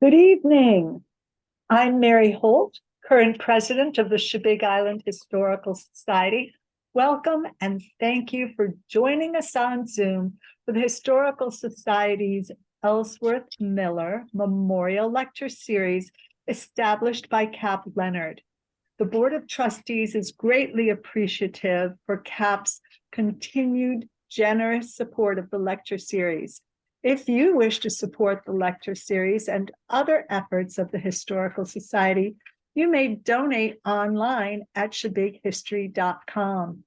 Good evening. I'm Mary Holt, current president of the Shebig Island Historical Society. Welcome and thank you for joining us on Zoom for the Historical Society's Ellsworth Miller Memorial Lecture Series established by Cap Leonard. The Board of Trustees is greatly appreciative for Cap's continued generous support of the lecture series. If you wish to support the lecture series and other efforts of the Historical Society, you may donate online at shebighistory.com.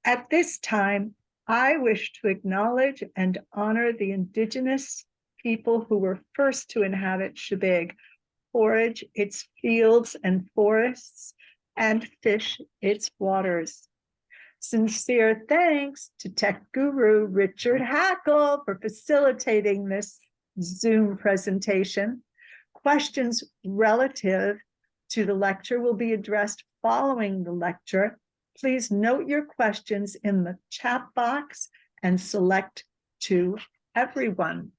At this time, I wish to acknowledge and honor the Indigenous people who were first to inhabit Shebig, forage its fields and forests, and fish its waters. Sincere thanks to tech guru Richard Hackle for facilitating this Zoom presentation. Questions relative to the lecture will be addressed following the lecture. Please note your questions in the chat box and select to everyone.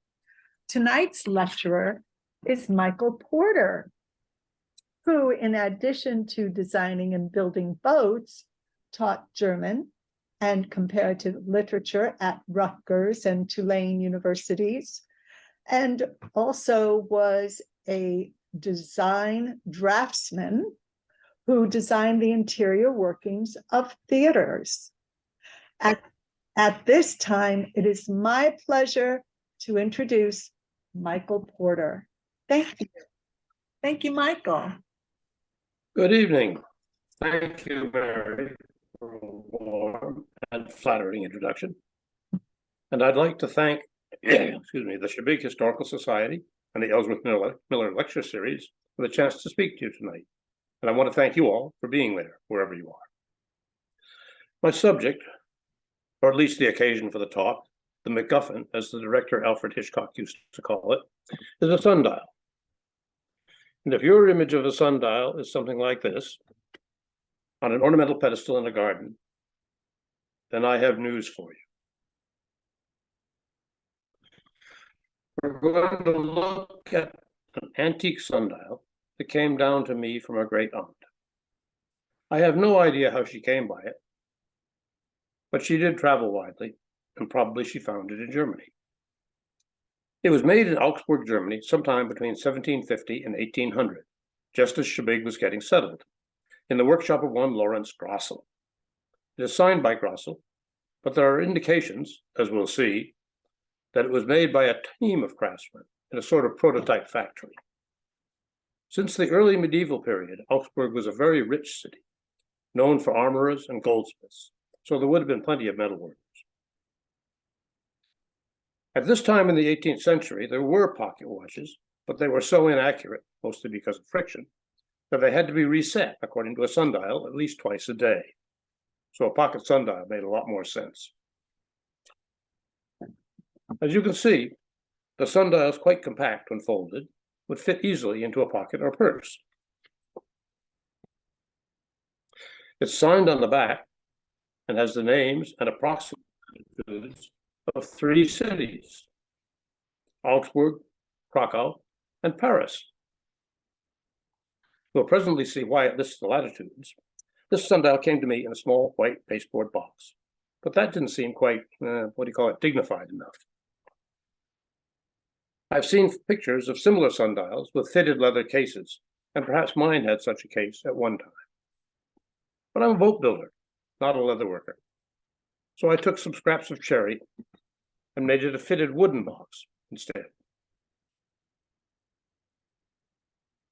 Tonight's lecturer is Michael Porter, who, in addition to designing and building boats, taught German and comparative literature at Rutgers and Tulane universities, and also was a design draftsman who designed the interior workings of theaters. At this time, it is my pleasure to introduce Michael Porter. Thank you. Thank you, Michael. Good evening. Thank you, Mary, for a warm and flattering introduction. And I'd like to thank, the Shebig Historical Society and the Ellsworth Miller Lecture Series for the chance to speak to you tonight. And I want to thank you all for being there, wherever you are. My subject, or at least the occasion for the talk, the MacGuffin, as the director Alfred Hitchcock used to call it, is a sundial. And if your image of a sundial is something like this, on an ornamental pedestal in a garden, then I have news for you. We're going to look at an antique sundial that came down to me from a great aunt. I have no idea how she came by it, but she did travel widely, and probably she found it in Germany. It was made in Augsburg, Germany, sometime between 1750 and 1800, just as Shebig was getting settled, in the workshop of one Lawrence Grossel. It is signed by Grossel, but there are indications, as we'll see, that it was made by a team of craftsmen in a sort of prototype factory. Since the early medieval period, Augsburg was a very rich city, known for armorers and goldsmiths, so there would have been plenty of metalworkers. At this time in the 18th century, there were pocket watches, but they were so inaccurate, mostly because of friction, that they had to be reset according to a sundial at least twice a day. So a pocket sundial made a lot more sense. As you can see, the sundial is quite compact when folded, would fit easily into a pocket or purse. It's signed on the back and has the names and approximate altitudes of 3 cities: Augsburg, Krakow, and Paris. We'll presently see why it lists the latitudes. This sundial came to me in a small white pasteboard box, but that didn't seem quite, dignified enough. I've seen pictures of similar sundials with fitted leather cases, and perhaps mine had such a case at one time. But I'm a boat builder, not a leather worker. So I took some scraps of cherry and made it a fitted wooden box instead.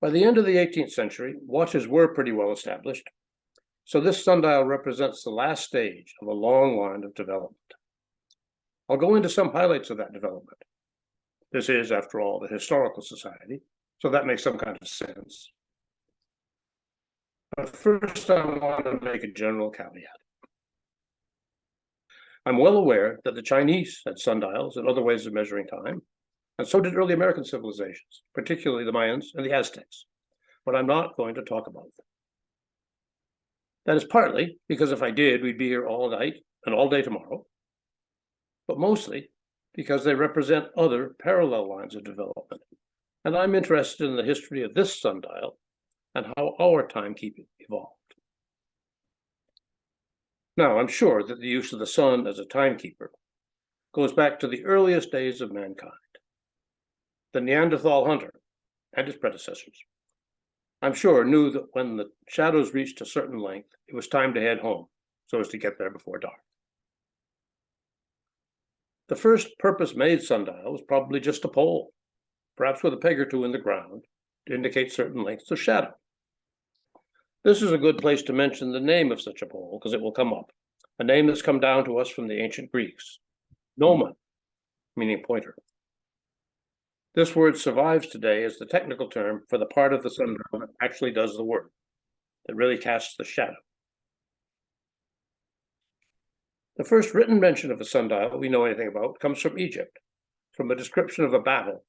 By the end of the 18th century, watches were pretty well established, so this sundial represents the last stage of a long line of development. I'll go into some highlights of that development. This is, after all, the Historical Society, so that makes some kind of sense. But first, I want to make a general caveat. I'm well aware that the Chinese had sundials and other ways of measuring time, and so did early American civilizations, particularly the Mayans and the Aztecs, but I'm not going to talk about them. That is partly because if I did, we'd be here all night and all day tomorrow, but mostly because they represent other parallel lines of development, and I'm interested in the history of this sundial and how our timekeeping evolved. Now, I'm sure that the use of the sun as a timekeeper goes back to the earliest days of mankind. The Neanderthal hunter and his predecessors, I'm sure, knew that when the shadows reached a certain length, it was time to head home so as to get there before dark. The first purpose-made sundial was probably just a pole, perhaps with a peg or two in the ground to indicate certain lengths of shadow. This is a good place to mention the name of such a pole, because it will come up, a name that's come down to us from the ancient Greeks, gnomon, meaning pointer. This word survives today as the technical term for the part of the sundial that actually does the work, that really casts the shadow. The first written mention of a sundial we know anything about comes from Egypt, from a description of a battle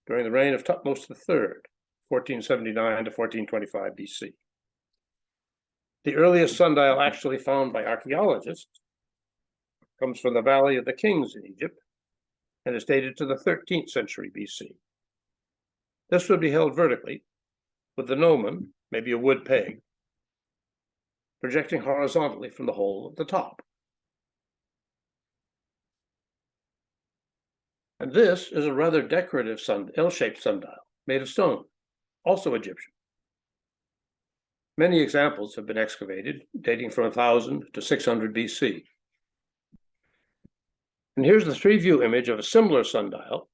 during the reign of Thutmose III, 1479 to 1425 BC. The earliest sundial actually found by archaeologists comes from the Valley of the Kings in Egypt and is dated to the 13th century BC. This would be held vertically, with the gnomon, maybe a wood peg, projecting horizontally from the hole at the top. And this is a rather decorative L-shaped sundial made of stone, also Egyptian. Many examples have been excavated, dating from 1000 to 600 BC. And here's the three-view image of a similar sundial,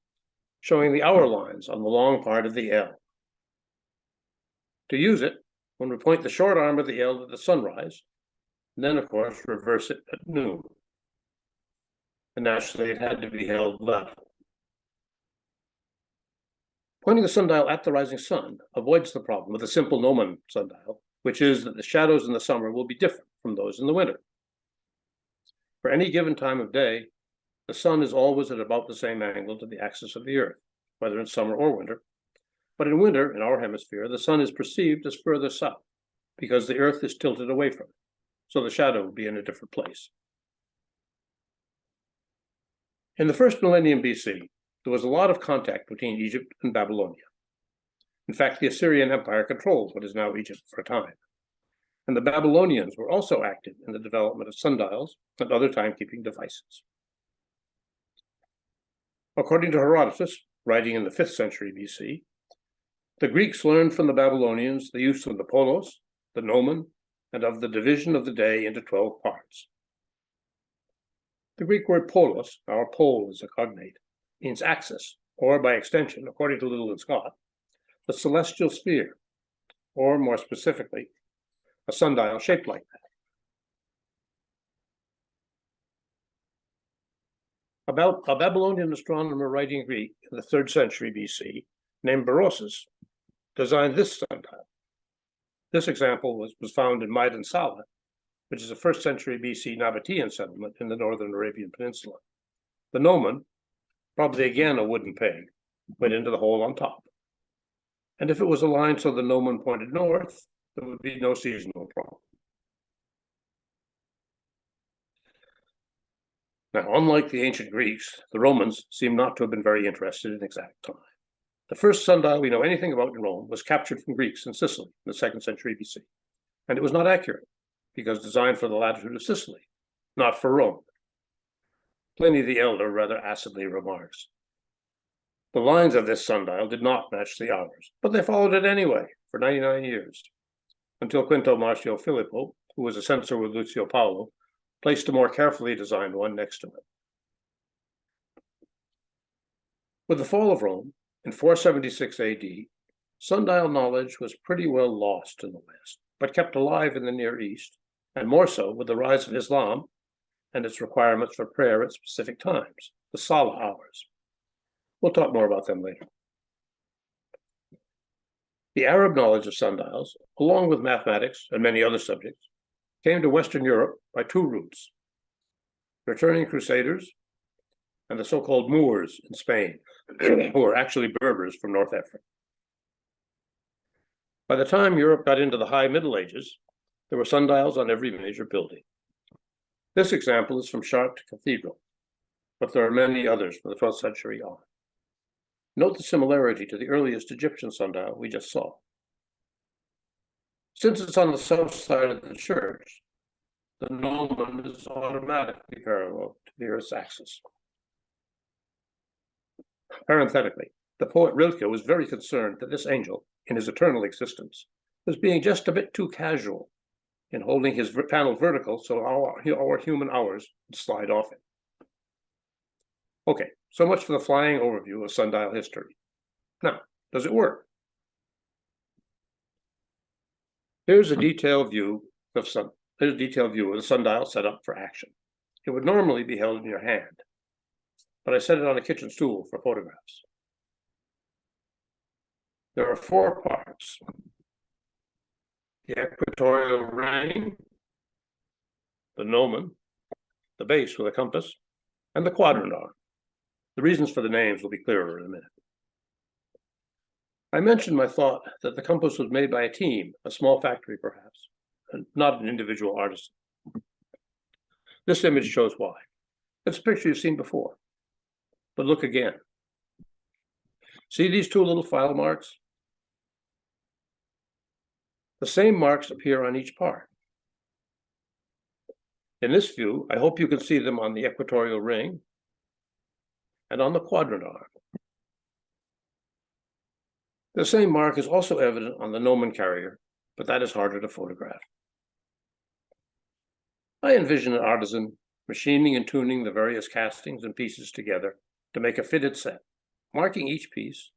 showing the hour lines on the long part of the L. To use it, one would point the short arm of the L at the sunrise, and then, of course, reverse it at noon. And naturally, it had to be held level. Pointing the sundial at the rising sun avoids the problem with a simple gnomon sundial, which is that the shadows in the summer will be different from those in the winter. For any given time of day, the sun is always at about the same angle to the axis of the Earth, whether in summer or winter. But in winter, in our hemisphere, the sun is perceived as further south because the Earth is tilted away from it, so the shadow will be in a different place. In the first millennium BC, there was a lot of contact between Egypt and Babylonia. In fact, the Assyrian Empire controlled what is now Egypt for a time. And the Babylonians were also active in the development of sundials and other timekeeping devices. According to Herodotus, writing in the 5th century BC, the Greeks learned from the Babylonians the use of the polos, the gnomon, and of the division of the day into 12 parts. The Greek word polos, our pole is a cognate, means axis, or by extension, according to Little and Scott, the celestial sphere, or more specifically, a sundial shaped like that. A Babylonian astronomer writing Greek in the 3rd century BC, named Berosus, designed this sundial. This example was found in Maidan Sala, which is a 1st century BC Nabatean settlement in the northern Arabian Peninsula. The gnomon, probably again a wooden peg, went into the hole on top. And if it was aligned so the gnomon pointed north, there would be no seasonal problem. Now, unlike the ancient Greeks, the Romans seem not to have been very interested in exact time. The first sundial we know anything about in Rome was captured from Greeks in Sicily in the 2nd century BC. And it was not accurate, because designed for the latitude of Sicily, not for Rome. Pliny the Elder rather acidly remarks, "The lines of this sundial did not match the hours, but they followed it anyway for 99 years, until Quinto Marcio Filippo, who was a censor with Lucio Paolo, placed a more carefully designed one next to it." With the fall of Rome in 476 AD, sundial knowledge was pretty well lost in the West, but kept alive in the Near East, and more so with the rise of Islam and its requirements for prayer at specific times, the Salah hours. We'll talk more about them later. The Arab knowledge of sundials, along with mathematics and many other subjects, came to Western Europe by two routes: returning crusaders and the so-called Moors in Spain, who were actually Berbers from North Africa. By the time Europe got into the High Middle Ages, there were sundials on every major building. This example is from Chartres Cathedral, but there are many others from the 12th century on. Note the similarity to the earliest Egyptian sundial we just saw. Since it's on the south side of the church, the gnomon is automatically parallel to the Earth's axis. Parenthetically, the poet Rilke was very concerned that this angel, in his eternal existence, was being just a bit too casual in holding his panel vertical so our human hours would slide off it. Okay, so much for the flying overview of sundial history. Now, does it work? Here's a detailed view of the sundial set up for action. It would normally be held in your hand, but I set it on a kitchen stool for photographs. There are 4 parts: the equatorial ring, the gnomon, the base with a compass, and the quadrant arm. The reasons for the names will be clearer in a minute. I mentioned my thought that the compass was made by a team, a small factory perhaps, and not an individual artisan. This image shows why. It's a picture you've seen before, but look again. See these 2 little file marks? The same marks appear on each part. In this view, I hope you can see them on the equatorial ring and on the quadrant arm. The same mark is also evident on the gnomon carrier, but that is harder to photograph. I envision an artisan machining and tuning the various castings and pieces together to make a fitted set, marking each piece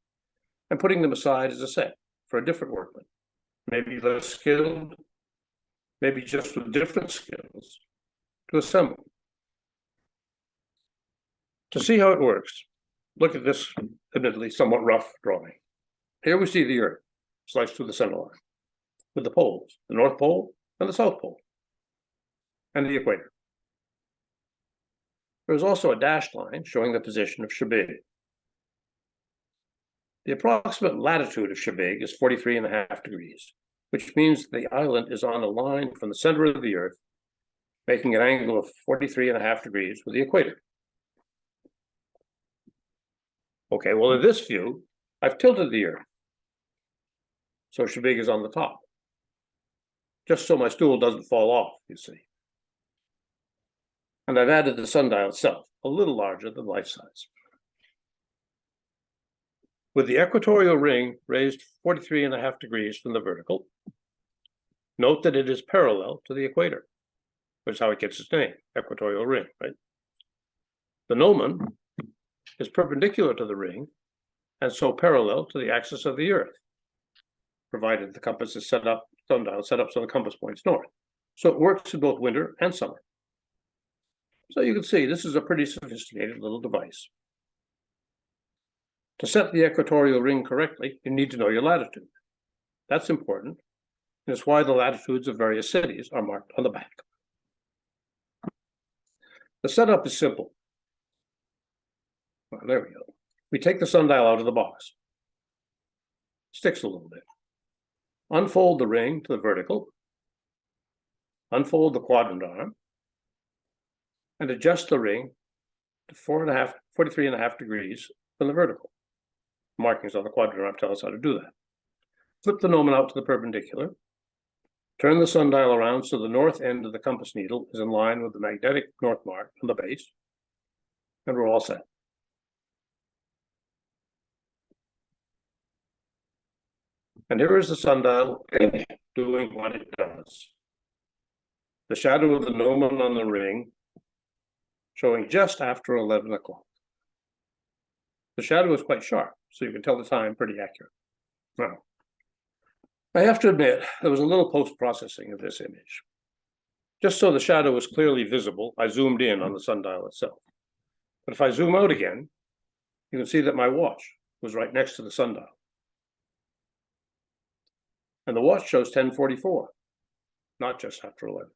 and putting them aside as a set for a different workman, maybe less skilled, maybe just with different skills, to assemble. To see how it works, look at this admittedly somewhat rough drawing. Here we see the Earth sliced through the center line, with the poles, the North Pole and the South Pole, and the equator. There is also a dashed line showing the position of Shebig. The approximate latitude of Shebig is 43.5 degrees, which means the island is on a line from the center of the Earth, making an angle of 43.5 degrees with the equator. Okay, well, in this view, I've tilted the Earth, so Shebig is on the top, just so my stool doesn't fall off, you see. And I've added the sundial itself, a little larger than life size. With the equatorial ring raised 43.5 degrees from the vertical, note that it is parallel to the equator, which is how it gets its name, equatorial ring, right? The gnomon is perpendicular to the ring and so parallel to the axis of the Earth, provided the compass is sundial set up so the compass points north. So it works in both winter and summer. So you can see this is a pretty sophisticated little device. To set the equatorial ring correctly, you need to know your latitude. That's important, and it's why the latitudes of various cities are marked on the back. The setup is simple. Well, there we go. We take the sundial out of the box. Sticks a little bit. Unfold the ring to the vertical. Unfold the quadrant arm. And adjust the ring to 43.5 degrees from the vertical. Markings on the quadrant arm tell us how to do that. Flip the gnomon out to the perpendicular. Turn the sundial around so the north end of the compass needle is in line with the magnetic north mark on the base. And we're all set. And here is the sundial doing what it does. The shadow of the gnomon on the ring showing just after 11 o'clock. The shadow is quite sharp, so you can tell the time pretty accurate. Now, I have to admit, there was a little post-processing of this image. Just so the shadow was clearly visible, I zoomed in on the sundial itself. But if I zoom out again, you can see that my watch was right next to the sundial. And the watch shows 10:44, not just after 11.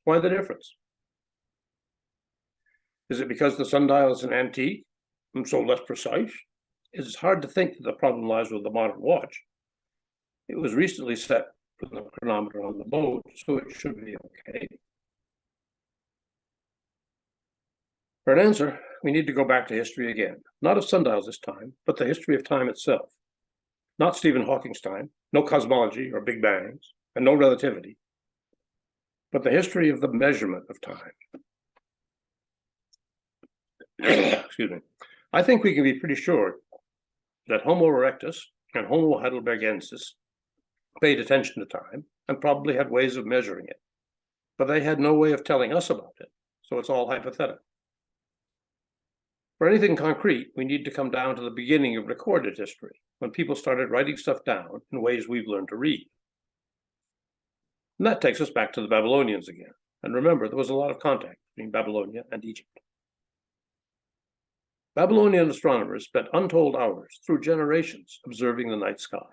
Why the difference? Is it because the sundial is an antique and so less precise? It's hard to think that the problem lies with the modern watch. It was recently set with the chronometer on the boat, so it should be okay. For an answer, we need to go back to history again, not of sundials this time, but the history of time itself. Not Stephen Hawking's time, no cosmology or big bangs, and no relativity, but the history of the measurement of time. Excuse me. I think we can be pretty sure that Homo erectus and Homo heidelbergensis paid attention to time and probably had ways of measuring it, but they had no way of telling us about it, so it's all hypothetical. For anything concrete, we need to come down to the beginning of recorded history, when people started writing stuff down in ways we've learned to read. And that takes us back to the Babylonians again. And remember, there was a lot of contact between Babylonia and Egypt. Babylonian astronomers spent untold hours through generations observing the night sky.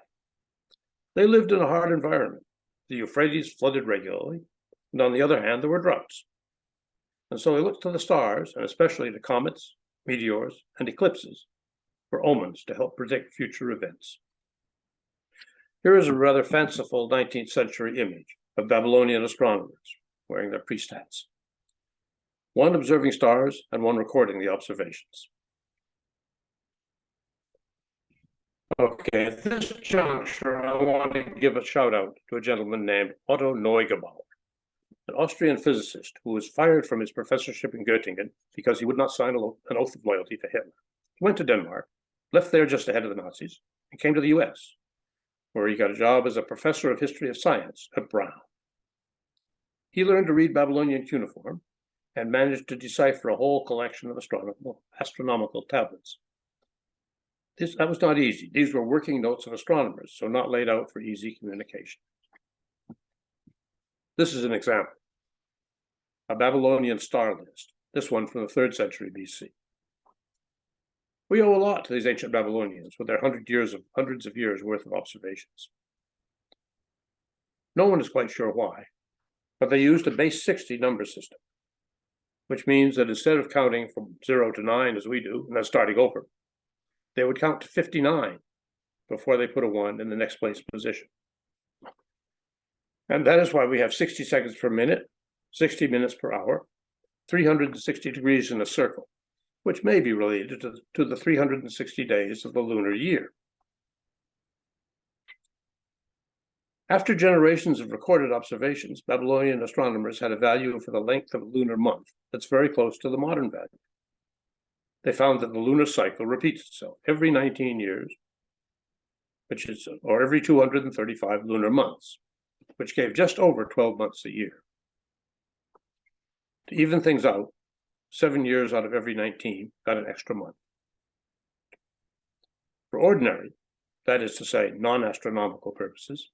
They lived in a hard environment. The Euphrates flooded regularly, and on the other hand, there were droughts. And so they looked to the stars, and especially to comets, meteors, and eclipses for omens to help predict future events. Here is a rather fanciful 19th century image of Babylonian astronomers wearing their priest hats. One observing stars and one recording the observations. Okay, at this juncture, I want to give a shout out to a gentleman named Otto Neugebauer, an Austrian physicist who was fired from his professorship in Göttingen because he would not sign an oath of loyalty to Hitler. He went to Denmark, left there just ahead of the Nazis, and came to the US, where he got a job as a professor of history of science at Brown. He learned to read Babylonian cuneiform and managed to decipher a whole collection of astronomical tablets. That was not easy. These were working notes of astronomers, so not laid out for easy communication. This is an example, a Babylonian star list, this one from the 3rd century BC. We owe a lot to these ancient Babylonians with their hundreds of years worth of observations. No one is quite sure why, but they used a base 60 number system, which means that instead of counting from 0 to 9 as we do, and then starting over, they would count to 59 before they put a 1 in the next place position. And that is why we have 60 seconds per minute, 60 minutes per hour, 360 degrees in a circle, which may be related to the 360 days of the lunar year. After generations of recorded observations, Babylonian astronomers had a value for the length of a lunar month that's very close to the modern value. They found that the lunar cycle repeats itself every 19 years, or every 235 lunar months, which gave just over 12 months a year. To even things out, 7 years out of every 19 got an extra month. For ordinary, that is to say, non-astronomical purposes,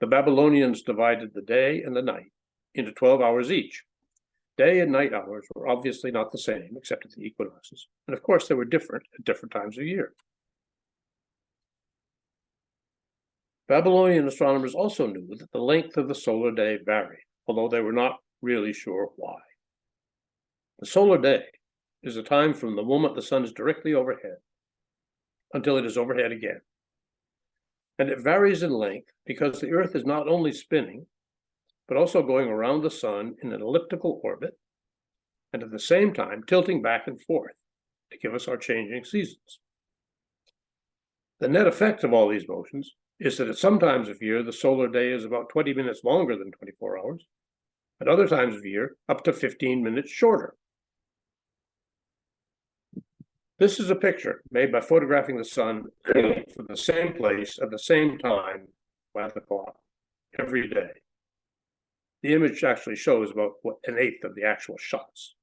the Babylonians divided the day and the night into 12 hours each. Day and night hours were obviously not the same, except at the equinoxes, and of course they were different at different times of year. Babylonian astronomers also knew that the length of the solar day varied, although they were not really sure why. The solar day is the time from the moment the sun is directly overhead until it is overhead again. And it varies in length because the Earth is not only spinning, but also going around the sun in an elliptical orbit, and at the same time tilting back and forth to give us our changing seasons. The net effect of all these motions is that at some times of year, the solar day is about 20 minutes longer than 24 hours. At other times of year, up to 15 minutes shorter. This is a picture made by photographing the sun from the same place at the same time by the clock every day. The image actually shows about an eighth of the actual shots.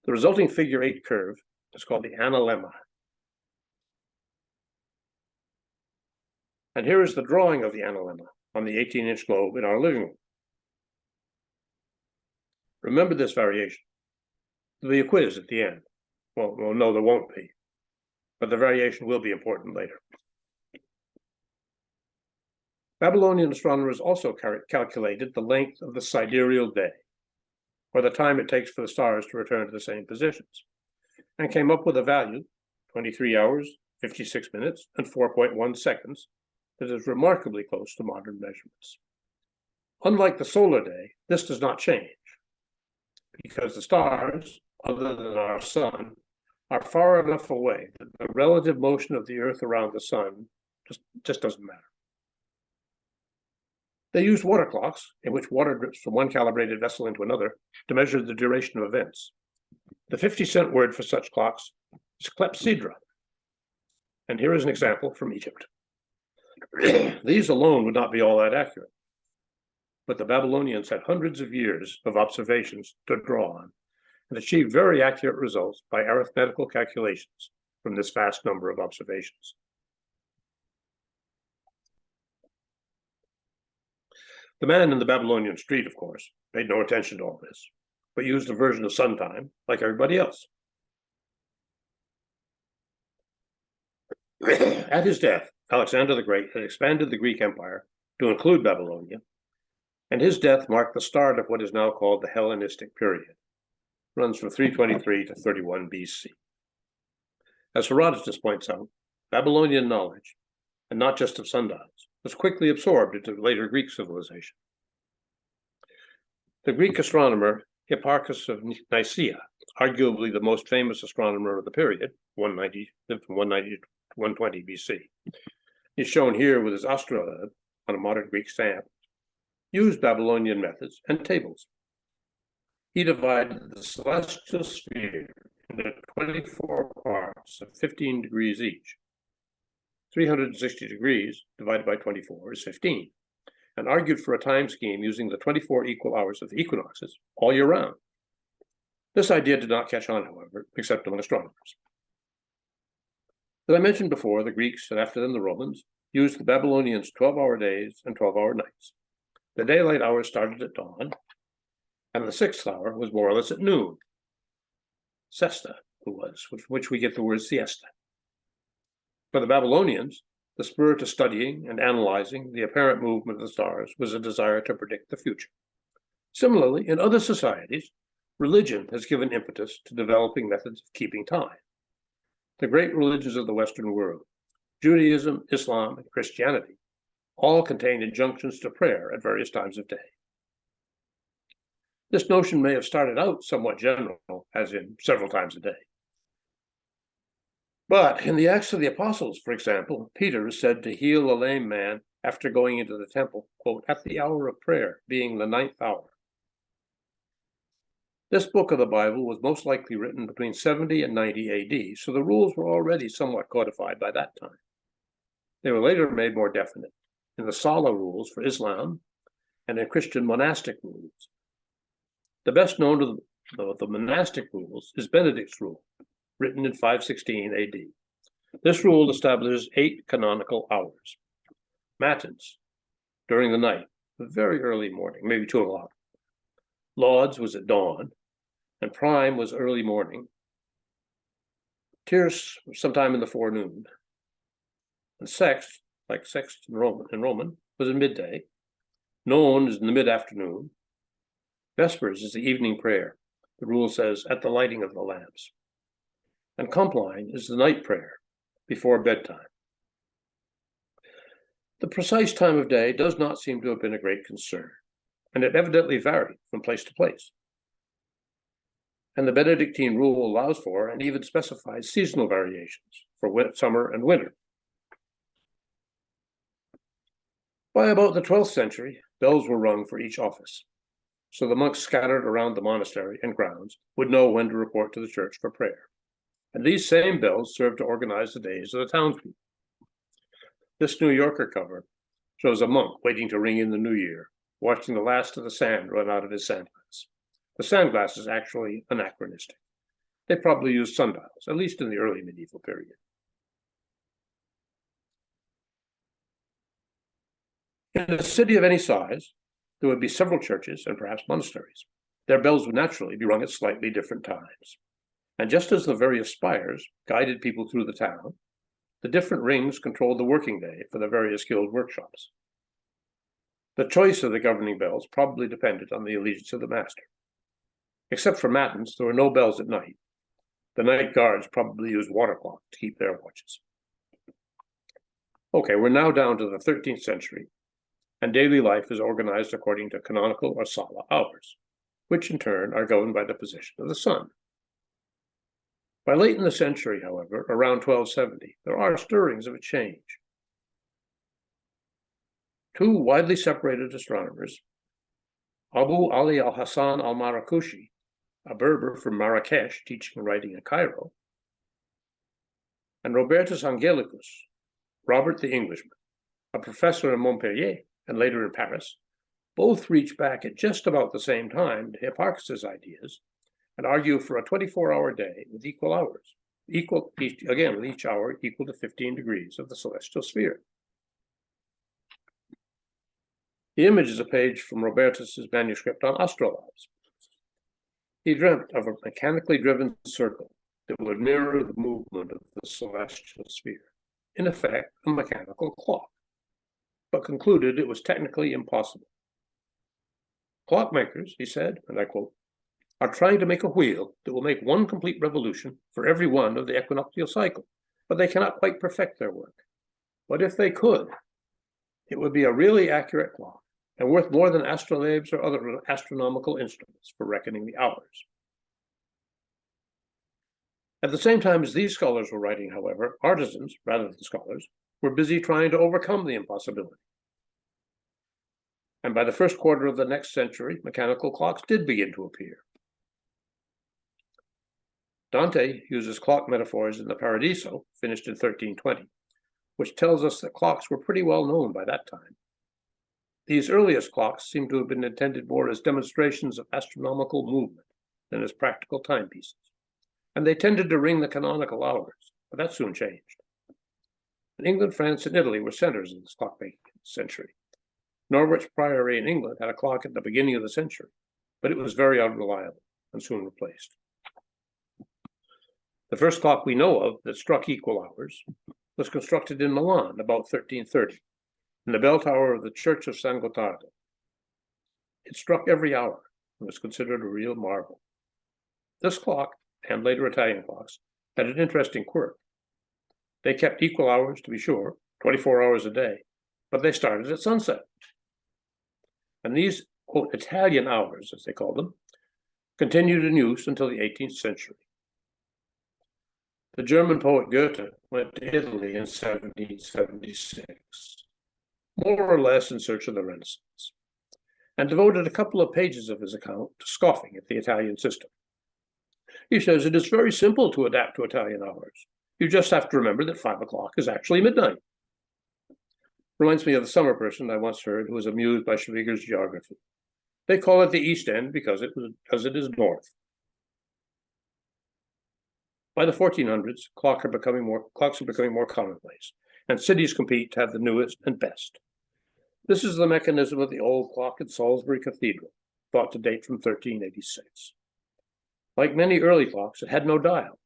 The resulting figure 8 curve is called the analemma. And here is the drawing of the analemma on the 18-inch globe in our living room. Remember this variation. There'll be a quiz at the end. Well, no, there won't be, but the variation will be important later. Babylonian astronomers also calculated the length of the sidereal day, or the time it takes for the stars to return to the same positions, and came up with a value, 23 hours, 56 minutes, and 4.1 seconds, that is remarkably close to modern measurements. Unlike the solar day, this does not change, because the stars, other than our sun, are far enough away that the relative motion of the Earth around the sun just doesn't matter. They used water clocks, in which water drips from one calibrated vessel into another, to measure the duration of events. The 50-cent word for such clocks is clepsydra. And here is an example from Egypt. These alone would not be all that accurate, but the Babylonians had hundreds of years of observations to draw on and achieved very accurate results by arithmetical calculations from this vast number of observations. The man in the Babylonian street, of course, paid no attention to all this, but used a version of sun time like everybody else. At his death, Alexander the Great had expanded the Greek Empire to include Babylonia, and his death marked the start of what is now called the Hellenistic period. It runs from 323 to 31 BC. As Herodotus points out, Babylonian knowledge, and not just of sundials, was quickly absorbed into later Greek civilization. The Greek astronomer Hipparchus of Nicaea, arguably the most famous astronomer of the period, lived from 190 to 120 BC, is shown here with his astrolabe on a modern Greek stamp, used Babylonian methods and tables. He divided the celestial sphere into 24 parts of 15 degrees each. 360 degrees divided by 24 is 15, and argued for a time scheme using the 24 equal hours of the equinoxes all year round. This idea did not catch on, however, except among astronomers. As I mentioned before, the Greeks, and after them the Romans, used the Babylonians' 12-hour days and 12-hour nights. The daylight hours started at dawn, and the 6th hour was more or less at noon. Sesta, which we get the word siesta. For the Babylonians, the spur to studying and analyzing the apparent movement of the stars was a desire to predict the future. Similarly, in other societies, religion has given impetus to developing methods of keeping time. The great religions of the Western world, Judaism, Islam, and Christianity, all contain injunctions to prayer at various times of day. This notion may have started out somewhat general, as in several times a day. But in the Acts of the Apostles, for example, Peter is said to heal a lame man after going into the temple, quote, at the hour of prayer, being the 9th hour. This book of the Bible was most likely written between 70 and 90 AD, so the rules were already somewhat codified by that time. They were later made more definite in the Salah rules for Islam and in Christian monastic rules. The best known of the monastic rules is Benedict's rule, written in 516 AD. This rule establishes 8 canonical hours. Matins, during the night, the very early morning, maybe 2 o'clock. Lauds was at dawn, and prime was early morning. Tierce was sometime in the forenoon. And sext, like sext in Roman, was in midday. None is in the mid-afternoon. Vespers is the evening prayer. The rule says, at the lighting of the lamps. And compline is the night prayer, before bedtime. The precise time of day does not seem to have been a great concern, and it evidently varied from place to place. And the Benedictine rule allows for and even specifies seasonal variations for summer and winter. By about the 12th century, bells were rung for each office, so the monks scattered around the monastery and grounds would know when to report to the church for prayer. And these same bells served to organize the days of the townspeople. This New Yorker cover shows a monk waiting to ring in the new year, watching the last of the sand run out of his sandglass. The sandglass is actually anachronistic. They probably used sundials, at least in the early medieval period. In a city of any size, there would be several churches and perhaps monasteries. Their bells would naturally be rung at slightly different times. And just as the various spires guided people through the town, the different rings controlled the working day for the various guild workshops. The choice of the governing bells probably depended on the allegiance of the master. Except for matins, there were no bells at night. The night guards probably used water clocks to keep their watches. Okay, we're now down to the 13th century, and daily life is organized according to canonical or Salah hours, which in turn are governed by the position of the sun. By late in the century, however, around 1270, there are stirrings of a change. Two widely separated astronomers, Abu Ali al-Hassan al-Marakushi, a Berber from Marrakesh teaching and writing in Cairo, and Robertus Angelicus, Robert the Englishman, a professor in Montpellier and later in Paris, both reach back at just about the same time to Hipparchus's ideas and argue for a 24-hour day with equal hours, with each hour equal to 15 degrees of the celestial sphere. The image is a page from Robertus's manuscript on astrolabes. He dreamt of a mechanically driven circle that would mirror the movement of the celestial sphere, in effect, a mechanical clock, but concluded it was technically impossible. Clockmakers, he said, and I quote, are trying to make a wheel that will make one complete revolution for every one of the equinoctial cycle, but they cannot quite perfect their work. But if they could, it would be a really accurate clock and worth more than astrolabes or other astronomical instruments for reckoning the hours. At the same time as these scholars were writing, however, artisans, rather than scholars, were busy trying to overcome the impossibility. And by the first quarter of the next century, mechanical clocks did begin to appear. Dante uses clock metaphors in the Paradiso, finished in 1320, which tells us that clocks were pretty well known by that time. These earliest clocks seem to have been intended more as demonstrations of astronomical movement than as practical timepieces, and they tended to ring the canonical hours, but that soon changed. And England, France, and Italy were centers of this clockmaking century. Norwich Priory in England had a clock at the beginning of the century, but it was very unreliable and soon replaced. The first clock we know of that struck equal hours was constructed in Milan about 1330, in the bell tower of the Church of San Gottardo. It struck every hour and was considered a real marvel. This clock, and later Italian clocks, had an interesting quirk. They kept equal hours, to be sure, 24 hours a day, but they started at sunset. And these, quote, Italian hours, as they called them, continued in use until the 18th century. The German poet Goethe went to Italy in 1776, more or less in search of the Renaissance, and devoted a couple of pages of his account to scoffing at the Italian system. He says it is very simple to adapt to Italian hours. You just have to remember that 5 o'clock is actually midnight. Reminds me of the summer person I once heard who was amused by Schwieger's geography. They call it the East End because it is north. By the 1400s, clocks are becoming more commonplace, and cities compete to have the newest and best. This is the mechanism of the old clock at Salisbury Cathedral, thought to date from 1386. Like many early clocks, it had no dial,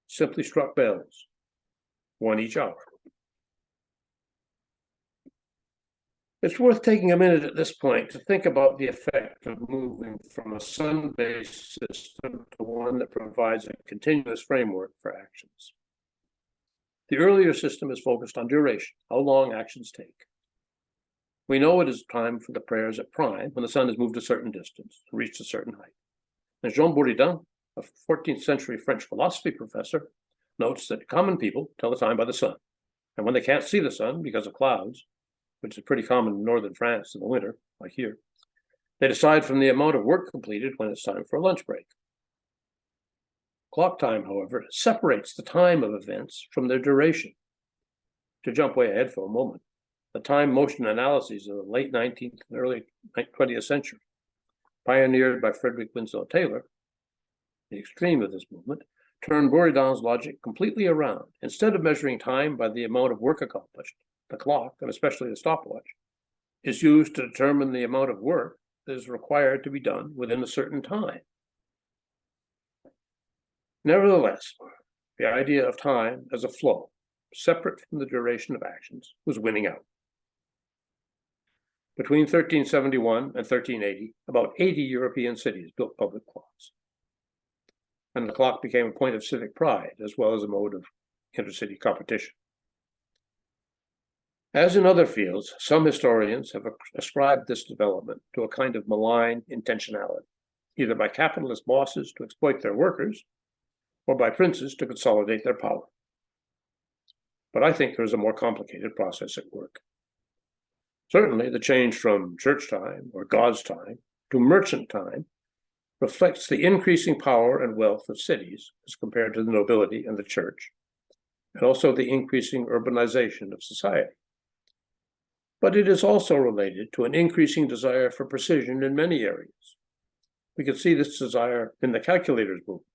simply struck bells, one each hour. It's worth taking a minute at this point to think about the effect of moving from a sun-based system to one that provides a continuous framework for actions. The earlier system is focused on duration, how long actions take. We know it is time for the prayers at prime when the sun has moved a certain distance and reached a certain height. And Jean Buridan, a 14th century French philosophy professor, notes that common people tell the time by the sun. And when they can't see the sun because of clouds, which is pretty common in northern France in the winter, like here, they decide from the amount of work completed when it's time for a lunch break. Clock time, however, separates the time of events from their duration. To jump way ahead for a moment, the time motion analyses of the late 19th and early 20th century, pioneered by Frederick Winslow Taylor, the extreme of this movement, turned Buridan's logic completely around. Instead of measuring time by the amount of work accomplished, the clock, and especially the stopwatch, is used to determine the amount of work that is required to be done within a certain time. Nevertheless, the idea of time as a flow, separate from the duration of actions, was winning out. Between 1371 and 1380, about 80 European cities built public clocks. And the clock became a point of civic pride, as well as a mode of intercity competition. As in other fields, some historians have ascribed this development to a kind of malign intentionality, either by capitalist bosses to exploit their workers, or by princes to consolidate their power. But I think there's a more complicated process at work. Certainly, the change from church time or God's time to merchant time reflects the increasing power and wealth of cities as compared to the nobility and the church, and also the increasing urbanization of society. But it is also related to an increasing desire for precision in many areas. We can see this desire in the calculators movement,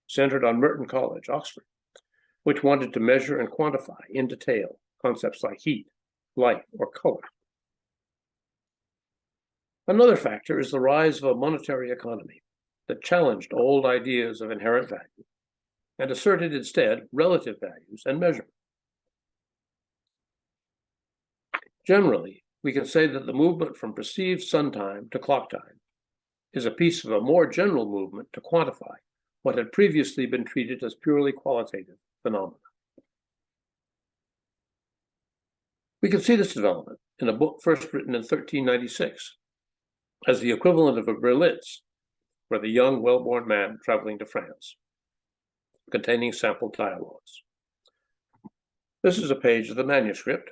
centered on Merton College, Oxford, which wanted to measure and quantify in detail concepts like heat, light, or color. Another factor is the rise of a monetary economy that challenged old ideas of inherent value and asserted instead relative values and measurement. Generally, we can say that the movement from perceived sun time to clock time is a piece of a more general movement to quantify what had previously been treated as purely qualitative phenomena. We can see this development in a book first written in 1396 as the equivalent of a Berlitz for the young, well-born man traveling to France, containing sample dialogues. This is a page of the manuscript,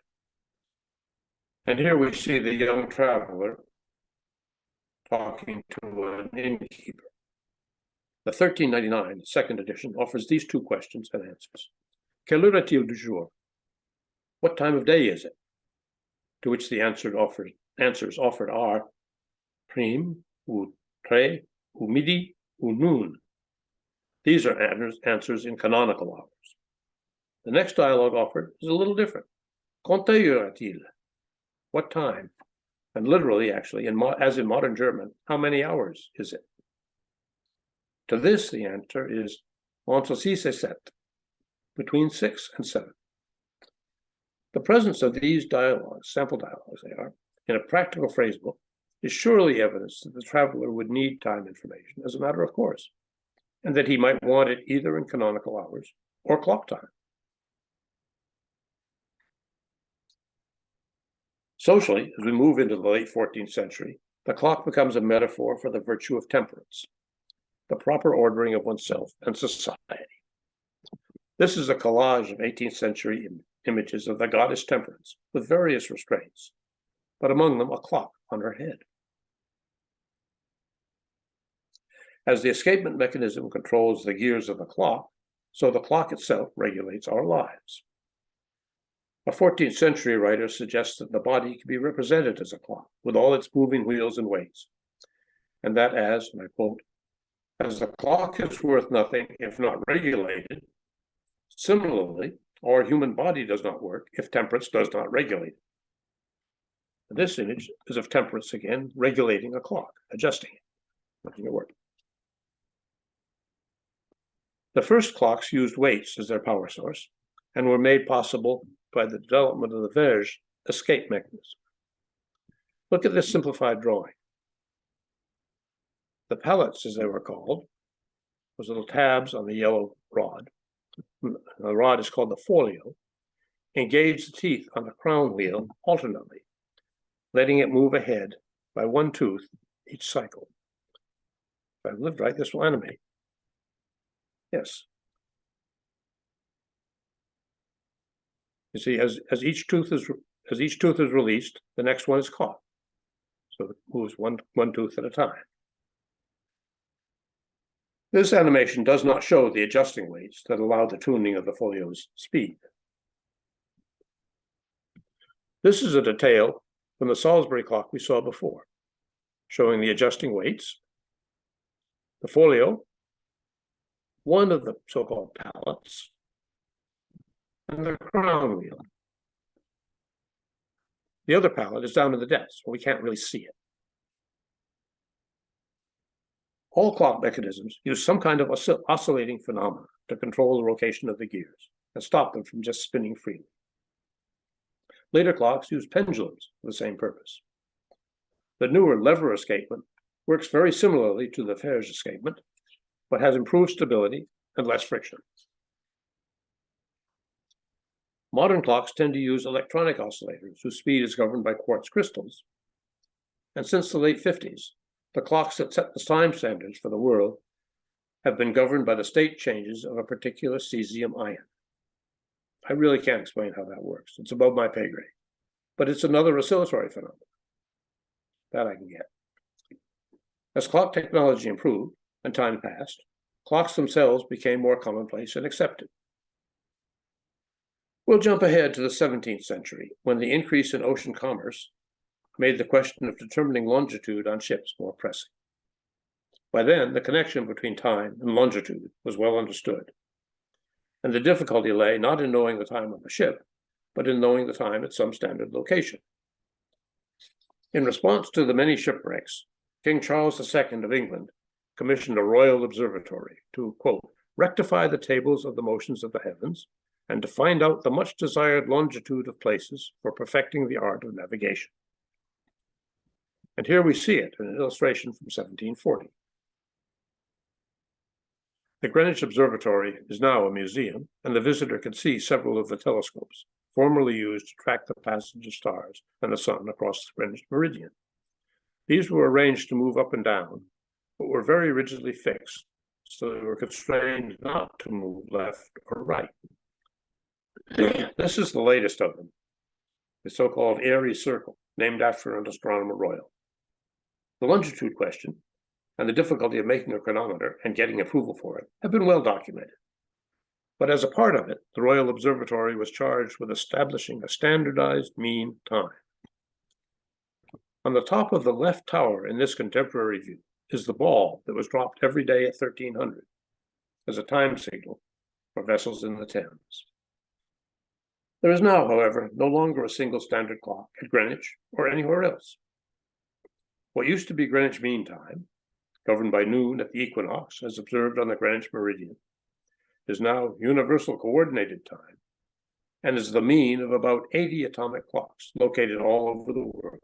and here we see the young traveler talking to an innkeeper. The 1399, the second edition, offers these two questions and answers. Quelle heure est-il du jour? What time of day is it? To which the answers offered are prime, ou tre, ou midi, ou noon. These are answers in canonical hours. The next dialogue offered is a little different. Quante heure est-il? What time? And literally, actually, as in modern German, how many hours is it? To this, the answer is entre 6 et 7, between 6 and 7. The presence of these dialogues, sample dialogues they are, in a practical phrase book is surely evidence that the traveler would need time information as a matter of course, and that he might want it either in canonical hours or clock time. Socially, as we move into the late 14th century, the clock becomes a metaphor for the virtue of temperance, the proper ordering of oneself and society. This is a collage of 18th century images of the goddess Temperance with various restraints, but among them a clock on her head. As the escapement mechanism controls the gears of the clock, so the clock itself regulates our lives. A 14th century writer suggests that the body can be represented as a clock with all its moving wheels and weights, and that as, and I quote, as the clock is worth nothing if not regulated, similarly, our human body does not work if temperance does not regulate it. And this image is of temperance again, regulating a clock, adjusting it, making it work. The first clocks used weights as their power source and were made possible by the development of the Verge escape mechanism. Look at this simplified drawing. The pallets, as they were called, those little tabs on the yellow rod. The rod is called the folio. Engage the teeth on the crown wheel alternately, letting it move ahead by one tooth each cycle. If I've lived right, this will animate. Yes. You see, as each tooth is released, the next one is caught. So it moves one tooth at a time. This animation does not show the adjusting weights that allow the tuning of the folio's speed. This is a detail from the Salisbury clock we saw before, showing the adjusting weights, the folio, one of the so-called pallets, and the crown wheel. The other pallet is down in the depths, so we can't really see it. All clock mechanisms use some kind of oscillating phenomena to control the rotation of the gears and stop them from just spinning freely. Later clocks use pendulums for the same purpose. The newer lever escapement works very similarly to the Verge escapement, but has improved stability and less friction. Modern clocks tend to use electronic oscillators whose speed is governed by quartz crystals. And since the late 50s, the clocks that set the time standards for the world have been governed by the state changes of a particular cesium ion. I really can't explain how that works. It's above my pay grade. But it's another oscillatory phenomenon. That I can get. As clock technology improved and time passed, clocks themselves became more commonplace and accepted. We'll jump ahead to the 17th century, when the increase in ocean commerce made the question of determining longitude on ships more pressing. By then, the connection between time and longitude was well understood, and the difficulty lay not in knowing the time of a ship, but in knowing the time at some standard location. In response to the many shipwrecks, King Charles II of England commissioned a royal observatory to, quote, rectify the tables of the motions of the heavens and to find out the much desired longitude of places for perfecting the art of navigation. And here we see it in an illustration from 1740. The Greenwich Observatory is now a museum, and the visitor can see several of the telescopes formerly used to track the passage of stars and the sun across the Greenwich meridian. These were arranged to move up and down, but were very rigidly fixed, so they were constrained not to move left or right. This is the latest of them, the so-called airy circle, named after an astronomer royal. The longitude question and the difficulty of making a chronometer and getting approval for it have been well documented. But as a part of it, the Royal Observatory was charged with establishing a standardized mean time. On the top of the left tower in this contemporary view is the ball that was dropped every day at 1300 as a time signal for vessels in the Thames. There is now, however, no longer a single standard clock at Greenwich or anywhere else. What used to be Greenwich Mean Time, governed by noon at the equinox as observed on the Greenwich meridian, is now Universal Coordinated Time and is the mean of about 80 atomic clocks located all over the world.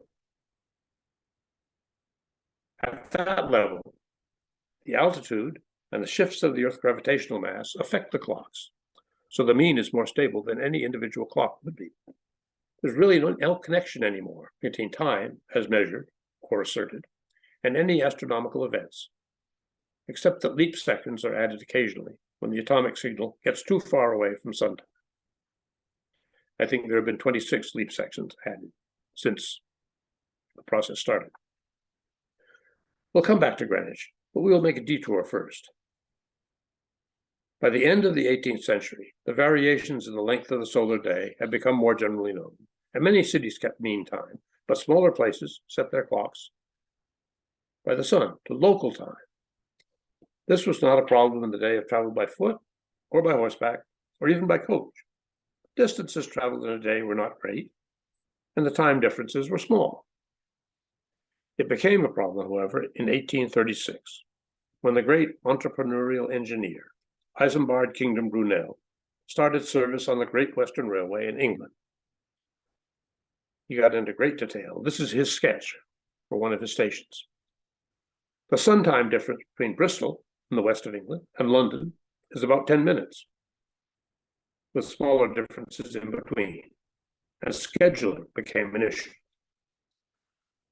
At that level, the altitude and the shifts of the Earth's gravitational mass affect the clocks, so the mean is more stable than any individual clock would be. There's really no connection anymore between time, as measured or asserted, and any astronomical events, except that leap seconds are added occasionally when the atomic signal gets too far away from sundown. I think there have been 26 leap seconds added since the process started. We'll come back to Greenwich, but we will make a detour first. By the end of the 18th century, the variations in the length of the solar day had become more generally known, and many cities kept mean time, but smaller places set their clocks by the sun to local time. This was not a problem in the day of travel by foot, or by horseback, or even by coach. Distances traveled in a day were not great, and the time differences were small. It became a problem, however, in 1836, when the great entrepreneurial engineer, Isambard Kingdom Brunel, started service on the Great Western Railway in England. He got into great detail. This is his sketch for one of his stations. The sun time difference between Bristol, in the west of England, and London is about 10 minutes, with smaller differences in between, and scheduling became an issue.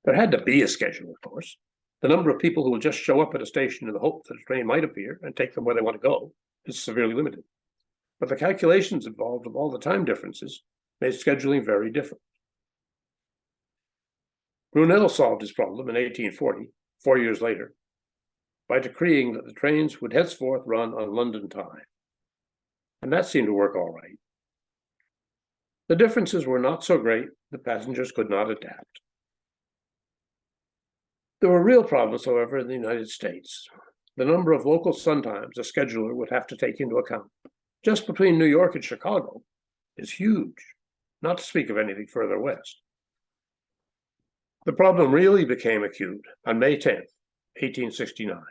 There had to be a schedule, of course. The number of people who will just show up at a station in the hope that a train might appear and take them where they want to go is severely limited. But the calculations involved of all the time differences made scheduling very different. Brunel solved his problem in 1840, 4 years later, by decreeing that the trains would henceforth run on London time. And that seemed to work all right. The differences were not so great that passengers could not adapt. There were real problems, however, in the United States. The number of local sun times a scheduler would have to take into account, just between New York and Chicago, is huge, not to speak of anything further west. The problem really became acute on May 10th, 1869,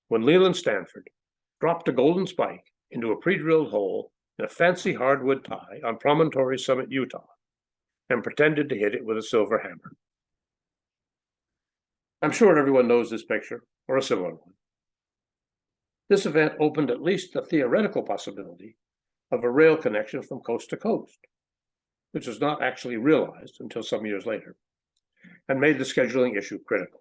when Leland Stanford dropped a golden spike into a pre-drilled hole in a fancy hardwood tie on Promontory Summit, Utah, and pretended to hit it with a silver hammer. I'm sure everyone knows this picture, or a similar one. This event opened at least the theoretical possibility of a rail connection from coast to coast, which was not actually realized until some years later, and made the scheduling issue critical.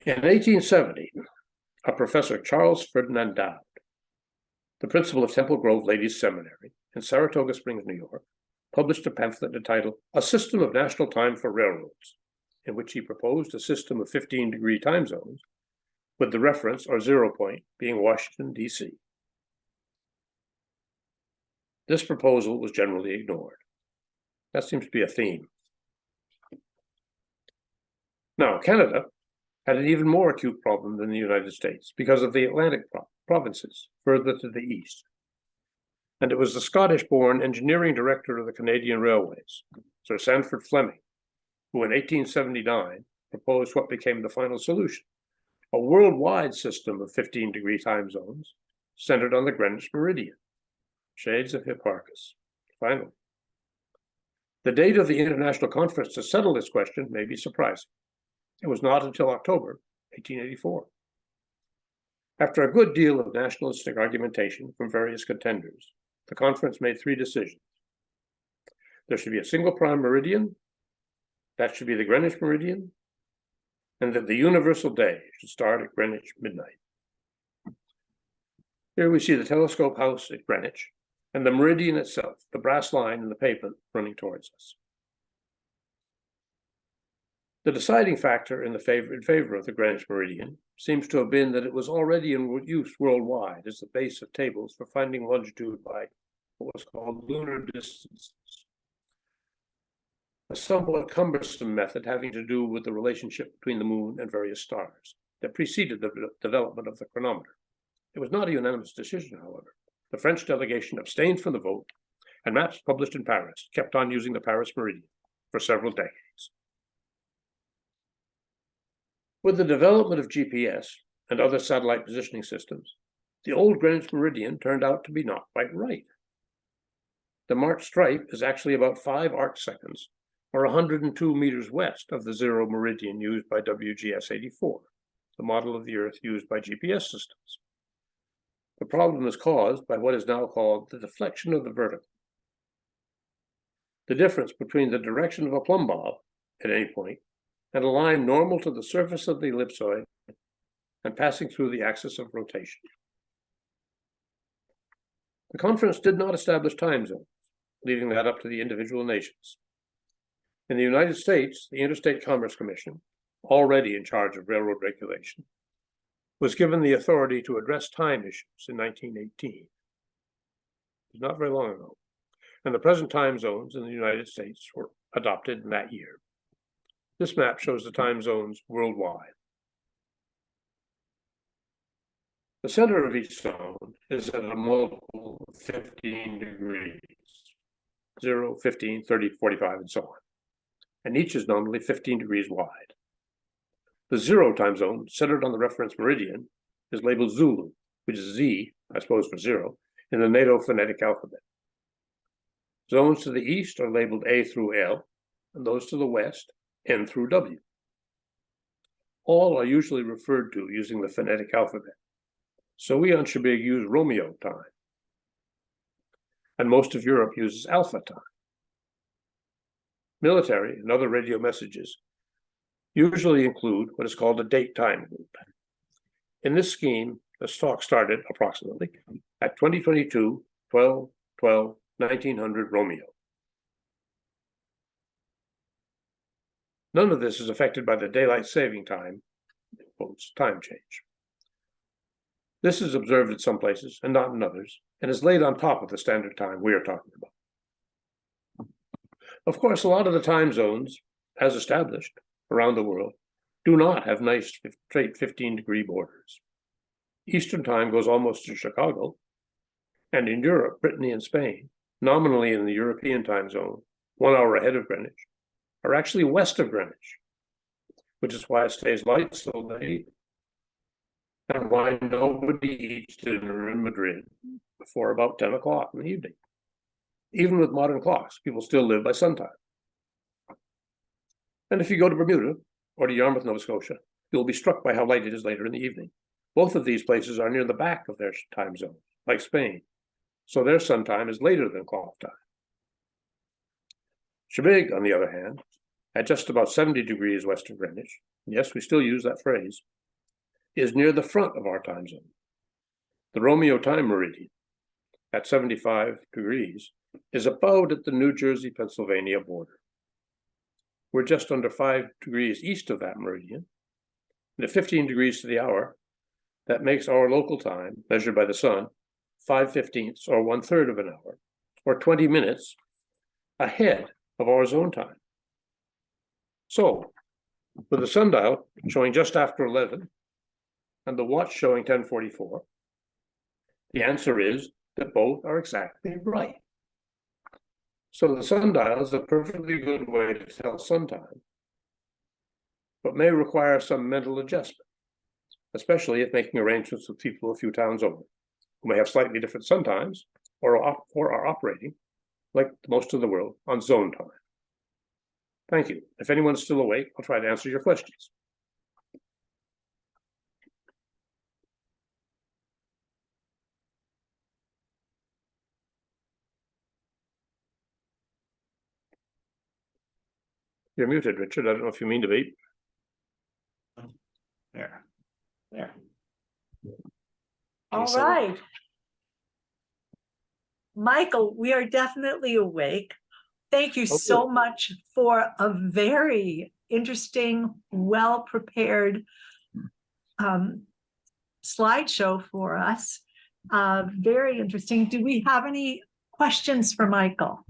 In 1870, a Professor Charles Ferdinand Dowd, the principal of Temple Grove Ladies Seminary in Saratoga Springs, New York, published a pamphlet entitled A System of National Time for Railroads, in which he proposed a system of 15-degree time zones, with the reference or 0 point being Washington, D.C. This proposal was generally ignored. That seems to be a theme. Now, Canada had an even more acute problem than the United States because of the Atlantic provinces further to the east. And it was the Scottish-born engineering director of the Canadian Railways, Sir Sandford Fleming, who in 1879 proposed what became the final solution, a worldwide system of 15-degree time zones centered on the Greenwich meridian. Shades of Hipparchus, finally. The date of the international conference to settle this question may be surprising. It was not until October 1884. After a good deal of nationalistic argumentation from various contenders, the conference made 3 decisions. There should be a single prime meridian, that should be the Greenwich meridian, and that the universal day should start at Greenwich midnight. Here we see the telescope house at Greenwich, and the meridian itself, the brass line in the pavement running towards us. The deciding factor in favor of the Greenwich meridian seems to have been that it was already in use worldwide as the base of tables for finding longitude by what was called lunar distances, a somewhat cumbersome method having to do with the relationship between the moon and various stars that preceded the development of the chronometer. It was not a unanimous decision, however. The French delegation abstained from the vote, and maps published in Paris kept on using the Paris meridian for several decades. With the development of GPS and other satellite positioning systems, the old Greenwich meridian turned out to be not quite right. The marked stripe is actually about 5 arc seconds, or 102 meters west of the 0 meridian used by WGS-84, the model of the Earth used by GPS systems. The problem is caused by what is now called the deflection of the vertical. The difference between the direction of a plumb bob at any point and a line normal to the surface of the ellipsoid and passing through the axis of rotation. The conference did not establish time zones, leaving that up to the individual nations. In the United States, the Interstate Commerce Commission, already in charge of railroad regulation, was given the authority to address time issues in 1918. It was not very long ago, and the present time zones in the United States were adopted in that year. This map shows the time zones worldwide. The center of each zone is at a multiple of 15 degrees, 0, 15, 30, 45, and so on. And each is nominally 15 degrees wide. The 0 time zone, centered on the reference meridian, is labeled Zulu, which is Z, I suppose for 0, in the NATO phonetic alphabet. Zones to the east are labeled A through L, and those to the west, N through W. All are usually referred to using the phonetic alphabet. So we on Shebig use Romeo time, and most of Europe uses Alpha time. Military and other radio messages usually include what is called a date time loop. In this scheme, the talk started approximately at 2022, 12, 12, 1900 Romeo. None of this is affected by the daylight saving time, time change. This is observed in some places and not in others, and is laid on top of the standard time we are talking about. Of course, a lot of the time zones, as established around the world, do not have nice straight 15-degree borders. Eastern time goes almost to Chicago, and in Europe, Brittany and Spain, nominally in the European time zone, 1 hour ahead of Greenwich, are actually west of Greenwich, which is why it stays light so late, and why nobody eats dinner in Madrid before about 10 o'clock in the evening. Even with modern clocks, people still live by sun time. And if you go to Bermuda or to Yarmouth, Nova Scotia, you'll be struck by how light it is later in the evening. Both of these places are near the back of their time zone, like Spain, so their sun time is later than clock time. Shebig, on the other hand, at just about 70 degrees west of Greenwich, yes, we still use that phrase, is near the front of our time zone. The Romeo time meridian at 75 degrees is about at the New Jersey-Pennsylvania border. We're just under 5 degrees east of that meridian, and at 15 degrees to the hour, that makes our local time, measured by the sun, 5/15 or 1/3 of an hour, or 20 minutes ahead of our zone time. So, with the sundial showing just after 11 and the watch showing 10:44, the answer is that both are exactly right. So the sundial is a perfectly good way to tell sun time, but may require some mental adjustment, especially if making arrangements with people a few towns over, who may have slightly different sun times or are operating, like most of the world, on zone time. Thank you. If anyone's still awake, I'll try to answer your questions. You're muted, Richard. I don't know if you mean to be. There. All so- right. Michael, we are definitely awake. Thank you so much for a very interesting, well-prepared slideshow for us. Very interesting. Do we have any questions for Michael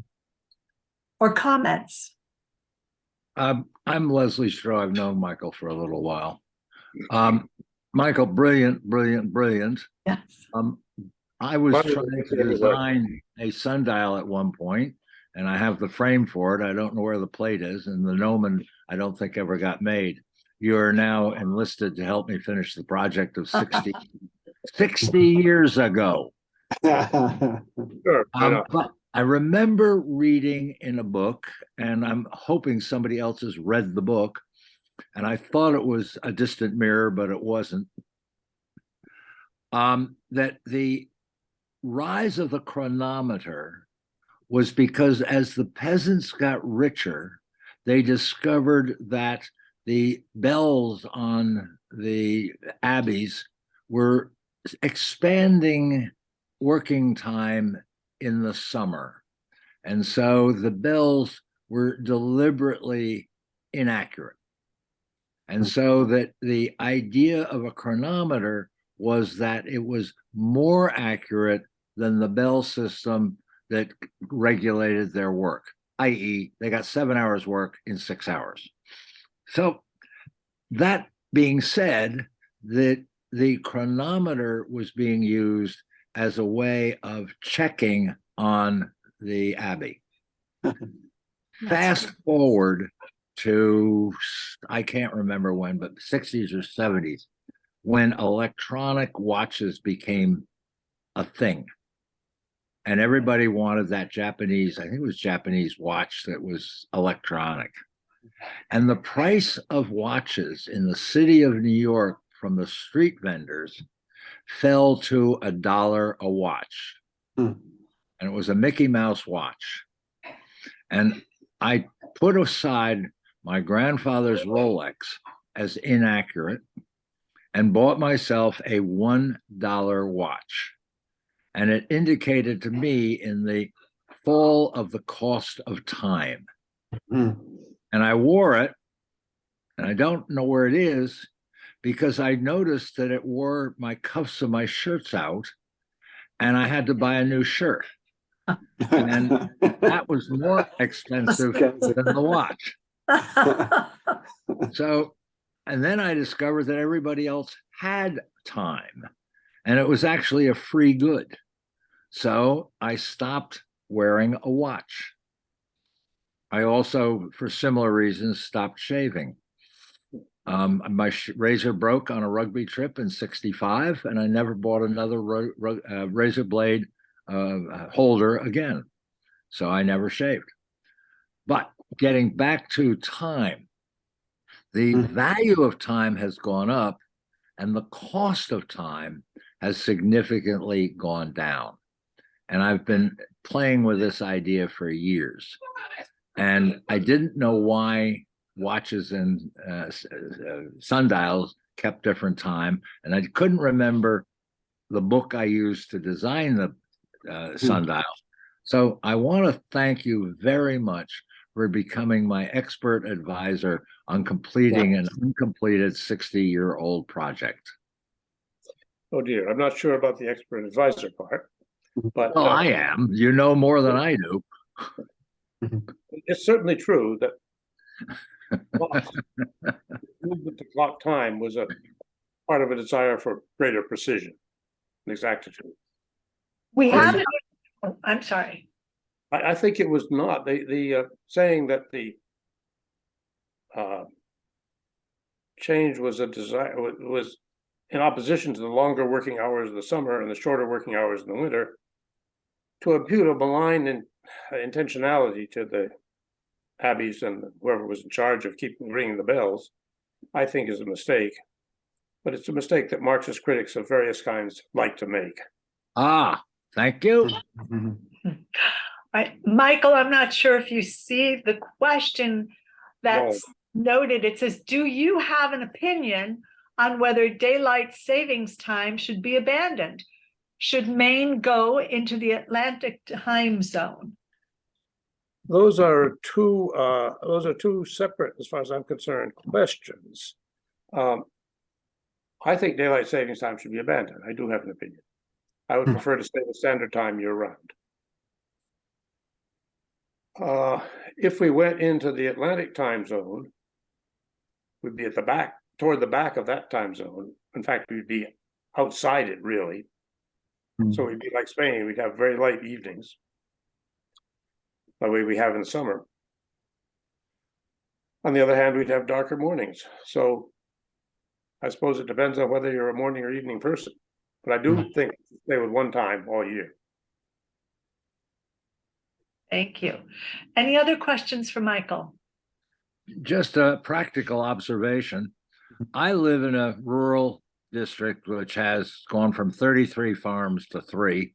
or comments? I'm Leslie Straw. I've known Michael for a little while. Michael, brilliant. Yes. I was Probably trying to the design a sundial at one point, and I have the frame for it. I don't know where the plate is, and the gnomon I don't think ever got made. You are now enlisted to help me finish the project of 60 years ago. Sure, But I remember reading in a book, and I'm hoping somebody else has read the book, and I thought it was A Distant Mirror, but it wasn't, that the rise of the chronometer was because as the peasants got richer, they discovered that the bells on the abbeys were expanding working time in the summer. And so the bells were deliberately inaccurate. And so that the idea of a chronometer was that it was more accurate than the bell system that regulated their work, i.e., they got 7 hours work in 6 hours. So that being said, that the chronometer was being used as a way of checking on the abbey. Fast forward to, I can't remember when, but 60s or 70s, when electronic watches became a thing. And everybody wanted that Japanese, I think it was Japanese watch that was electronic. And the price of watches in the city of New York from the street vendors fell to $1 a watch. And it was a Mickey Mouse watch. And I put aside my grandfather's Rolex as inaccurate and bought myself a $1 watch. And it indicated to me in the fall of the cost of time. And I wore it, and I don't know where it is, because I noticed that it wore my cuffs of my shirts out, and I had to buy a new shirt. And that was more expensive than the watch. So, and then I discovered that everybody else had time, and it was actually a free good. So I stopped wearing a watch. I also, for similar reasons, stopped shaving. My razor broke on a rugby trip in '65, and I never bought another razor blade holder again. So I never shaved. But getting back to time, the value of time has gone up, and the cost of time has significantly gone down. And I've been playing with this idea for years. And I didn't know why watches and sundials kept different time, and I couldn't remember the book I used to design the sundial. So I want to thank you very much for becoming my expert advisor on completing an uncompleted 60-year-old project. Oh dear, I'm not sure about the expert advisor part, but Well, I am. You know more than I do. it's certainly true that movement to clock time was a part of a desire for greater precision and exactitude. We have it. Oh, I'm sorry. I think it was not the saying that the change was a desire was in opposition to the longer working hours of the summer and the shorter working hours in the winter, to impute a malign intentionality to the abbeys and whoever was in charge of keeping ringing the bells, I think is a mistake. But it's a mistake that Marxist critics of various kinds like to make. Ah, thank you. Michael, I'm not sure if you see the question that's noted. It says, do you have an opinion on whether daylight savings time should be abandoned? Should Maine go into the Atlantic time zone? Those are two separate, as far as I'm concerned, questions. I think daylight savings time should be abandoned. I do have an opinion. I would prefer to stay with standard time year round. If we went into the Atlantic time zone, we'd be at the back, toward the back of that time zone. In fact, we'd be outside it, really. So we'd be like Spain. We'd have very light evenings, the way we have in the summer. On the other hand, we'd have darker mornings. So I suppose it depends on whether you're a morning or evening person. But I do think stay with one time all year. Thank you. Any other questions for Michael? Just a practical observation. I live in a rural district which has gone from 33 farms to 3.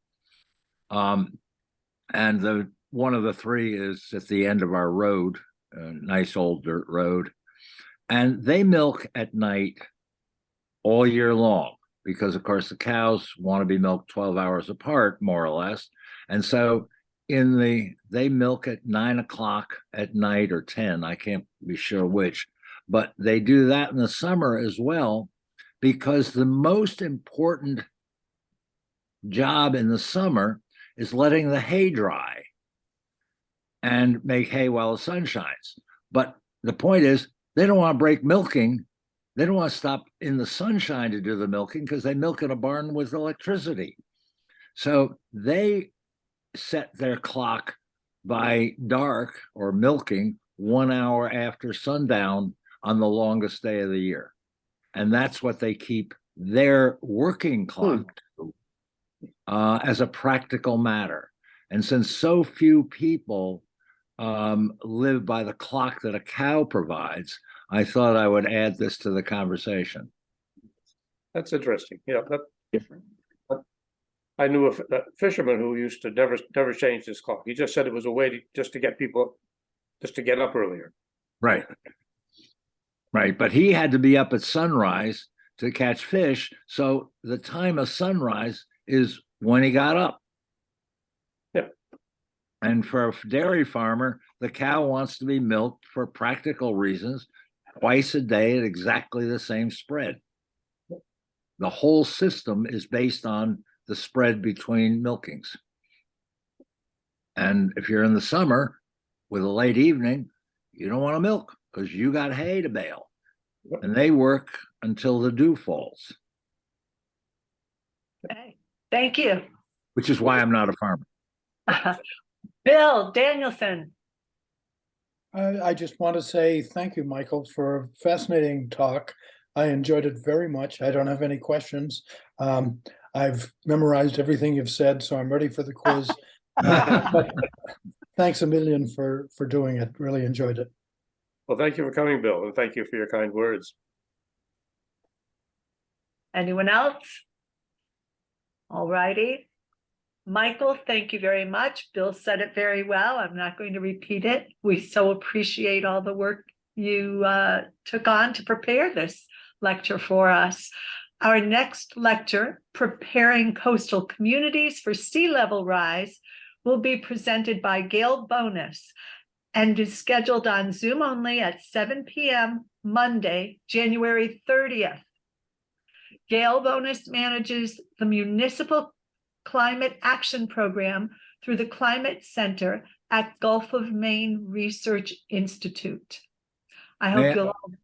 And one of the 3 is at the end of our road, a nice old dirt road. And they milk at night all year long because, of course, the cows want to be milked 12 hours apart, more or less. And so they milk at 9 o'clock at night or 10, I can't be sure which, but they do that in the summer as well, because the most important job in the summer is letting the hay dry and make hay while the sun shines. But the point is, they don't want to break milking. They don't want to stop in the sunshine to do the milking because they milk in a barn with electricity. So they set their clock by dark or milking 1 hour after sundown on the longest day of the year. And that's what they keep their working clock to as a practical matter. And since so few people live by the clock that a cow provides, I thought I would add this to the conversation. That's interesting. Yeah, that's different. I knew a fisherman who used to never change his clock. He just said it was a way to get people just to get up earlier. Right. Right. But he had to be up at sunrise to catch fish. So the time of sunrise is when he got up. Yeah. And for a dairy farmer, the cow wants to be milked for practical reasons twice a day at exactly the same spread. The whole system is based on the spread between milkings. And if you're in the summer with a late evening, you don't want to milk because you got hay to bale. And they work until the dew falls. Okay. Thank you. Which is why I'm not a farmer. Bill Danielson. I just want to say thank you, Michael, for a fascinating talk. I enjoyed it very much. I don't have any questions. I've memorized everything you've said, so I'm ready for the quiz. But thanks a million for doing it. Really enjoyed it. Well, thank you for coming, Bill, and thank you for your kind words. Anyone else? All righty. Michael, thank you very much. Bill said it very well. I'm not going to repeat it. We so appreciate all the work you took on to prepare this lecture for us. Our next lecture, Preparing Coastal Communities for Sea Level Rise, will be presented by Gail Bonus and is scheduled on Zoom only at 7 p.m. Monday, January 30th. Gail Bonus manages the Municipal Climate Action Program through the Climate Center at Gulf of Maine Research Institute. I hope May I- you'll all